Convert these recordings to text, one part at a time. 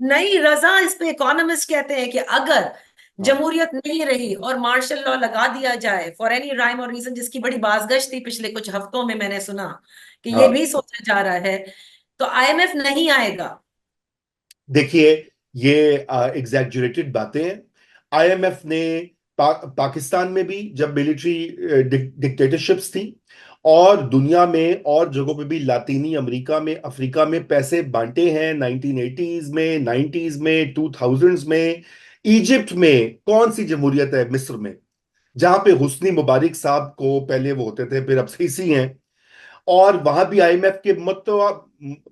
नहीं रजा, इस पे इकोनॉमिस्ट कहते हैं कि अगर हाँ। जमहूरियत नहीं रही और मार्शल लॉ लगा दिया जाए फॉर एनी राइम और रीजन, जिसकी बड़ी बाजगश थी पिछले कुछ हफ्तों में, मैंने सुना कि ये हाँ, भी सोचा जा रहा है, तो आईएमएफ नहीं आएगा। देखिए, ये एग्जैगरेटेड बातें हैं। आईएमएफ ने पाकिस्तान में भी जब मिलिट्री डिक्टेटरशिप्स थी, और दुनिया में और जगहों पे भी, लातीनी अमेरिका में, अफ्रीका में पैसे बांटे हैं 1980s में, 90s में, 2000s में। इजिप्ट में कौन सी जमहूरियत है? मिस्र में, जहां पे हुस्नी मुबारक साहब को पहले वो होते थे, फिर अब सीसी हैं। और वहां भी आईएमएफ के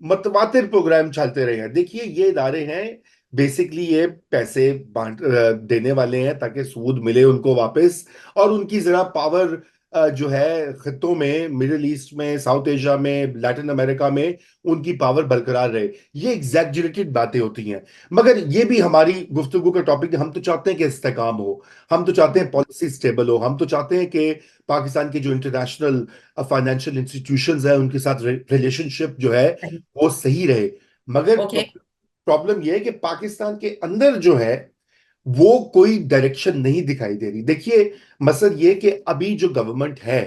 मतवातिर प्रोग्राम चलते रहे हैं। देखिए, ये इदारे हैं, बेसिकली ये पैसे बांट देने वाले हैं ताकि सूद मिले उनको वापस, और उनकी जरा पावर जो है खित्तों में, मिडिल ईस्ट में, साउथ एशिया में, लैटिन अमेरिका में, उनकी पावर बरकरार रहे। ये एग्जैगरेटेड बातें होती हैं। मगर ये भी हमारी गुफ्तगू का टॉपिक है। हम तो चाहते हैं कि इस्तेकाम हो, हम तो चाहते हैं पॉलिसी स्टेबल हो, हम तो चाहते हैं कि पाकिस्तान के जो इंटरनेशनल फाइनेंशियल इंस्टीट्यूशंस है उनके साथ रिलेशनशिप जो है वो सही रहे। मगर ओके। प्रॉब्लम यह है कि पाकिस्तान के अंदर जो है वो कोई डायरेक्शन नहीं दिखाई दे रही। देखिए, मसला ये कि अभी जो गवर्नमेंट है,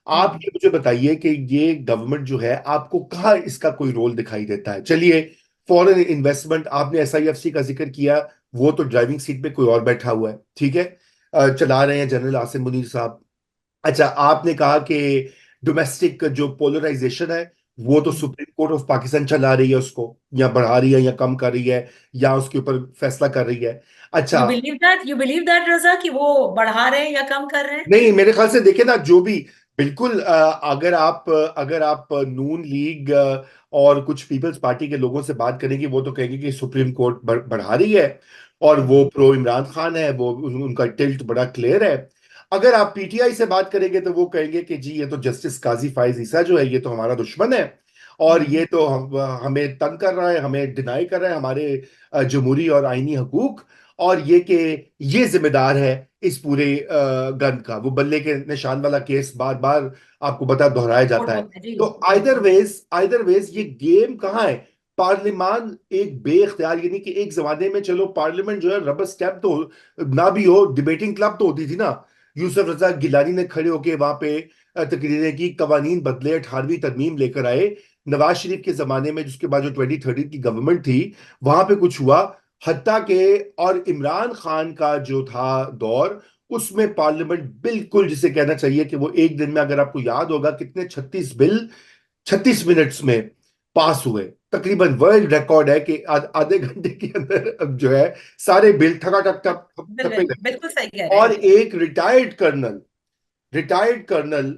आप ये मुझे बताइए कि ये गवर्नमेंट जो है, आपको कहाँ इसका कोई रोल दिखाई देता है? चलिए, फॉरेन इन्वेस्टमेंट, आपने एसआईएफसी का जिक्र किया, वो तो ड्राइविंग सीट पे कोई और बैठा हुआ है, ठीक है। चला रहे हैं जनरल आसिम मुनीर साहब। अच्छा, आपने कहा कि डोमेस्टिक जो पोलराइजेशन है, वो तो सुप्रीम कोर्ट ऑफ पाकिस्तान चला रही है उसको, या बढ़ा रही है, या कम कर रही है, या उसके ऊपर फैसला कर रही है। अच्छा, यू बिलीव दैट रजा कि वो बढ़ा रहे हैं या कम कर रहे हैं? नहीं, मेरे ख्याल से देखे ना, जो भी, बिल्कुल, अगर आप नून लीग और कुछ पीपल्स पार्टी के लोगों से बात करेंगे, वो तो कहेंगे कि सुप्रीम कोर्ट बढ़ा रही है, और वो प्रो इमरान खान है, वो उनका टिल्ट बड़ा क्लियर है। अगर आप पीटीआई से बात करेंगे तो वो कहेंगे कि जी, ये तो जस्टिस काजी फाइज ईसा जो है, ये तो हमारा दुश्मन है, और ये तो हमें तंग कर रहा है, हमें डिनाई कर रहा है हमारे जमहूरी और आईनी हकूक, और ये कि ये जिम्मेदार है इस पूरे गन का। वो बल्ले के निशान वाला केस बार बार आपको बता दोहराया जाता कोर्ट है। होता है जी। तो आइदर वेज ये गेम कहाँ है? पार्लियामान एक बेख्तियार, यानी कि एक जमाने में चलो पार्लियामेंट जो है रबर स्टैम्प तो ना भी हो, डिबेटिंग क्लब तो होती थी ना। यूसुफ रजा गिलानी ने खड़े होके वहां पे तकरीरें की, कवानीन बदले, 18वीं तरमीम लेकर आए। नवाज शरीफ के जमाने में, जिसके बाद जो 2013 की गवर्नमेंट थी, वहां पे कुछ हुआ। हत्ता के, और इमरान खान का जो था दौर, उसमें पार्लियामेंट बिल्कुल, जिसे कहना चाहिए कि वो एक दिन में, अगर आपको याद होगा, कितने 36 बिल 36 मिनट्स में पास हुए। तकरीबन वर्ल्ड रिकॉर्ड है कि आधे घंटे के अंदर अब जो है सारे बिल ठका ठक ठप्पे लगे। बिल्कुल सही कह रहे और हैं। एक रिटायर्ड कर्नल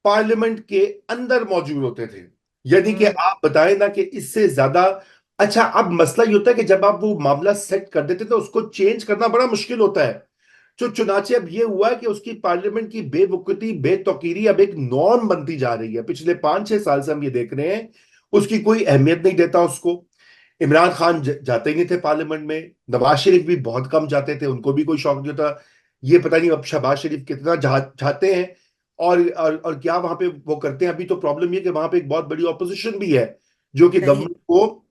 पार्लियामेंट के अंदर मौजूद होते थे। यानी कि हम्म। आप बताएं ना कि इससे ज्यादा। अच्छा, अब मसला ये होता है कि जब आप वो मामला सेट कर देते तो उसको चेंज करना बड़ा मुश्किल होता है। जो चुनाचे अब ये हुआ है कि उसकी पार्लियामेंट की बेवकूफी, बेतौकीरी अब एक नॉर्म बनती जा रही है। पिछले 5-6 साल से हम ये देख रहे हैं, उसकी कोई अहमियत नहीं देता उसको। इमरान खान जाते ही नहीं थे पार्लियामेंट में, नवाज शरीफ भी बहुत कम जाते थे, उनको भी कोई शौक नहीं होता। ये पता नहीं अब शहबाज शरीफ कितना चाहते हैं, और क्या वहां पे वो करते हैं। अभी तो प्रॉब्लम ये कि वहां पे एक बहुत बड़ी ऑपोजिशन भी है, जो कि सही। गवर्नमेंट को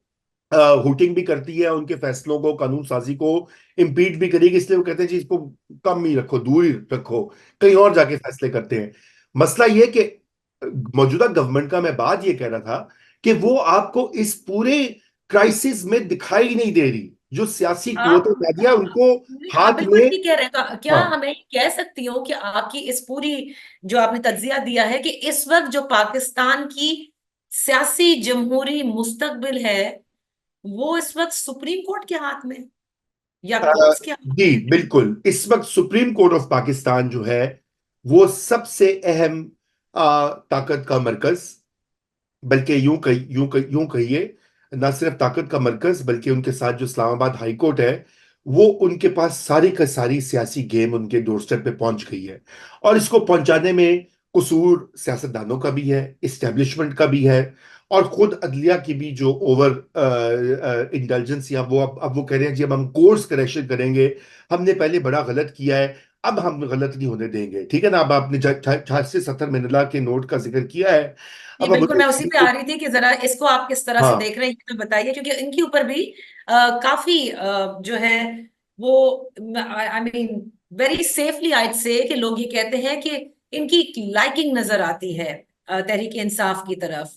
हुटिंग भी करती है, उनके फैसलों को, कानून साजी को इम्पीच भी करेगी। इसलिए वो कहते हैं जी, इसको कम ही रखो, दूर ही रखो, कहीं और जाके फैसले करते हैं। मसला ये कि मौजूदा गवर्नमेंट का, मैं बात ये कह रहा था कि वो आपको इस पूरे क्राइसिस में दिखाई नहीं दे रही। जो सियासी आप कुव्वतें दादिया उनको नहीं, आप हाथ बिल्कुल में। ठीक कह रहे हैं। तो क्या हाँ, हमें कह सकती हूँ कि आपकी इस पूरी जो आपने तज्जिया दिया है कि इस वक्त जो पाकिस्तान की सियासी जमहूरी मुस्तकबिल है, वो इस वक्त सुप्रीम कोर्ट के हाथ में है या अ, कोर्ट्स के हाथ जी बिल्कुल, इस वक्त सुप्रीम कोर्ट ऑफ पाकिस्तान जो है वो सबसे अहम ताकत का मरकज, बल्कि यूं कहिए, ना सिर्फ ताकत का मरकज, बल्कि उनके साथ जो इस्लामाबाद हाई कोर्ट है, वो उनके पास सारी का सारी सियासी गेम उनके डोरस्टेप पे पहुंच गई है। और इसको पहुंचाने में कसूर सियासतदानों का भी है, इस्टेब्लिशमेंट का भी है, और खुद अदलिया की भी जो ओवर इंटेलिजेंस, या वो अब वो कह रहे हैं जी, अब हम कोर्स करेक्शन करेंगे, हमने पहले बड़ा गलत किया है। अब हम गलत नहीं होने देंगे, ठीक है ना। अब आपने 66-70 मैनिला के नोट का जिक्र किया है। जी अब हम बिल्कुल, मैं उसी पे आ रही थी कि जरा इसको आप किस तरह से हाँ, देख रहे हैं ये तो बताइए, क्योंकि इनके ऊपर भी काफी जो है वो, आई मीन वेरी सेफली आइड से कि लोग ये कहते हैं कि इनकी लाइकिंग नजर आती है तहरीक इंसाफ की तरफ,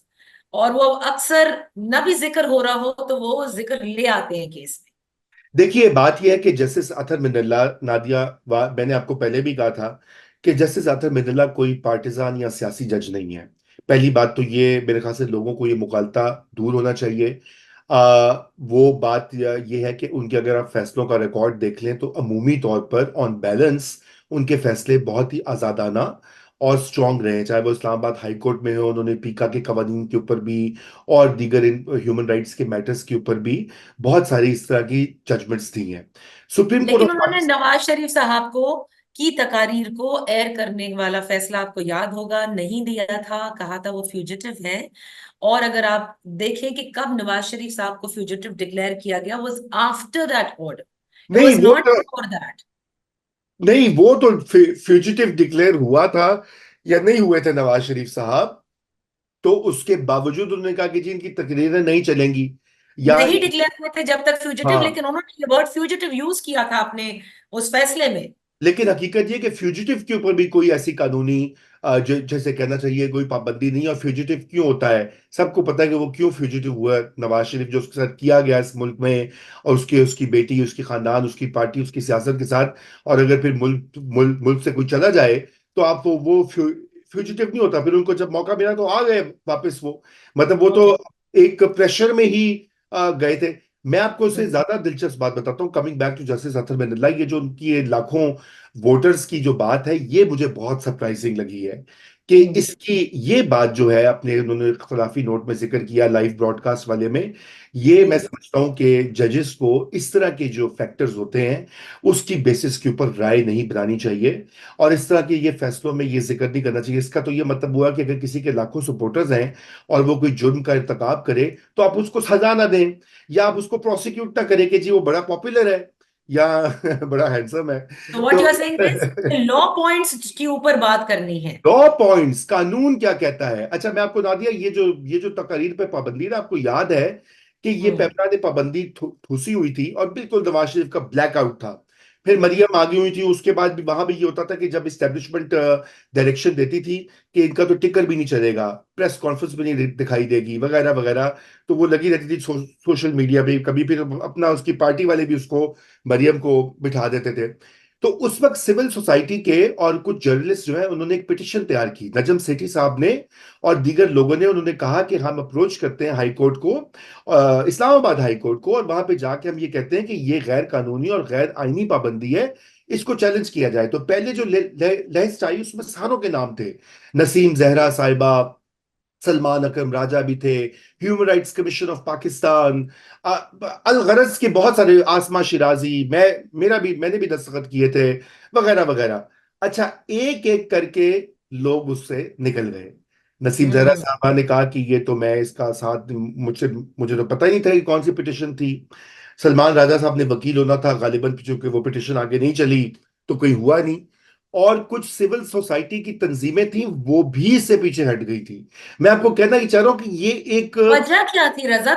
और वो अक्सर न भी जिक्र हो रहा हो तो वो जिक्र ले आते हैं केस में। देखिए बात यह है कि जस्टिस अतर मिनल्ला, नादिया, मैंने आपको पहले भी कहा था कि जस्टिस अतर मिनल्ला कोई पार्टिजान या सियासी जज नहीं है। पहली बात तो ये मेरे ख्याल से लोगों को ये मुगालता दूर होना चाहिए। वो बात ये है कि उनके अगर आप फैसलों का रिकॉर्ड देख लें तो अमूमी तौर पर ऑन बैलेंस उनके फैसले बहुत ही आजादाना और स्ट्रांग रहे हैं। चाहे वो इस्लामाबाद हाई कोर्ट में हो, उन्होंने पीका के कवानीन के ऊपर भी और दीगर इन ह्यूमन राइट्स के मैटर्स के ऊपर भी बहुत सारी इस तरह की जजमेंट्स दी हैं। सुप्रीम कोर्ट लेकिन ऑफ उन्होंने पाकिस्तान। नवाज शरीफ साहब को की तकारीर को एयर करने वाला फैसला आपको याद होगा, नहीं दिया था, कहा था वो फ्यूजिटिव है। और अगर आप देखें कि कब नवाज शरीफ साहब को फ्यूजिटिव डिक्लेयर किया गया, was after that order, it नहीं वाज वो नॉट तो बिफोर दैट। नहीं, वो तो फ्यूजिटिव डिक्लेयर हुआ था या नहीं हुए थे नवाज शरीफ साहब, तो उसके बावजूद उन्होंने कहा कि जी इनकी तकरीरें नहीं चलेंगी या नहीं डिक्लेयर हुए थे जब तक फ्यूजिटिव, हाँ। लेकिन उन्होंने ये वर्ड फ्यूजिटिव यूज किया था अपने उस फैसले में। लेकिन हकीकत ये कि फ्यूजिटिव के ऊपर भी कोई ऐसी कानूनी जैसे कहना चाहिए कोई पाबंदी नहीं है। और फ्यूजिटिव क्यों होता है, सबको पता है कि वो क्यों फ्यूजिटिव हुआ है। नवाज शरीफ जो उसके साथ किया गया इस मुल्क में, और उसकी बेटी, उसकी खानदान, उसकी पार्टी, उसकी सियासत के साथ, और अगर फिर मुल्क से कोई चला जाए तो आप वो फ्यूजिटिव नहीं होता। फिर उनको जब मौका मिला तो आ गए वापस वो, मतलब वो तो ओके। एक प्रेशर में ही गए थे। मैं आपको उससे ज्यादा दिलचस्प बात बताता हूँ, कमिंग बैक टू जस्टिस अतर मिनल्ला। ये जो उनकी ये लाखों वोटर्स की जो बात है, ये मुझे बहुत सरप्राइजिंग लगी है कि इसकी ये बात जो है अपने उन्होंने इख्तलाफी नोट में जिक्र किया लाइव ब्रॉडकास्ट वाले में। ये मैं समझता हूं कि जजेस को इस तरह के जो फैक्टर्स होते हैं उसकी बेसिस के ऊपर राय नहीं बनानी चाहिए, और इस तरह के ये फैसलों में ये जिक्र नहीं करना चाहिए। इसका तो ये मतलब हुआ कि अगर किसी के लाखों सपोर्टर्स हैं और वो कोई जुर्म का इर्तकाब करे तो आप उसको सजा ना दें, या आप उसको प्रोसिक्यूट ना करें कि जी वो बड़ा पॉपुलर है या बड़ा हैंडसम है। तो व्हाट तो you are saying is law points के ऊपर बात करनी है। लॉ पॉइंट्स, कानून क्या कहता है। अच्छा मैं आपको बता दिया, ये जो तकारीर पे पाबंदी ना, आपको याद है कि ये हम्म। पेपरा ने पाबंदी ठूसी हुई थी और बिल्कुल नवाज शरीफ का ब्लैकआउट था। फिर मरियम आगी हुई थी, उसके बाद भी वहां भी ये होता था कि जब इस्टेब्लिशमेंट डायरेक्शन देती थी कि इनका तो टिकर भी नहीं चलेगा, प्रेस कॉन्फ्रेंस भी नहीं दिखाई देगी, वगैरह वगैरह, तो वो लगी रहती थी सोशल मीडिया पे। कभी फिर अपना उसकी पार्टी वाले भी उसको, मरियम को बिठा देते थे। तो उस वक्त सिविल सोसाइटी के और कुछ जर्नलिस्ट जो है उन्होंने एक पिटिशन तैयार की, नजम सेठी साहब ने और दीगर लोगों ने। उन्होंने कहा कि हम अप्रोच करते हैं हाई कोर्ट को, इस्लामाबाद हाई कोर्ट को, और वहां पे जाके हम ये कहते हैं कि ये गैर कानूनी और गैर आईनी पाबंदी है, इसको चैलेंज किया जाए। तो पहले जो लिस्ट आई उसमें सारों के नाम थे, नसीम जहरा साहिबा, सलमान अकरम राजा भी थे, human rights commission of Pakistan, अल गरज के बहुत सारे, आसमा शिराजी, मैंने भी दस्तखत किए थे, वगैरह वगैरह। अच्छा एक एक करके लोग उससे निकल गए। नसीम जहरा हम्म। साहबा ने कहा कि ये तो मैं इसका साथ, मुझे तो पता ही नहीं था कि कौन सी पिटिशन थी। सलमान राजा साहब ने वकील होना था गालिबन, चूंकि वो पिटिशन आगे नहीं चली तो कोई हुआ नहीं। और कुछ सिविल सोसाइटी की तंजीमें थी वो भी इससे पीछे हट गई थी। मैं आपको कहना ही चाह रहा हूं कि ये एक वजह क्या थी रजा?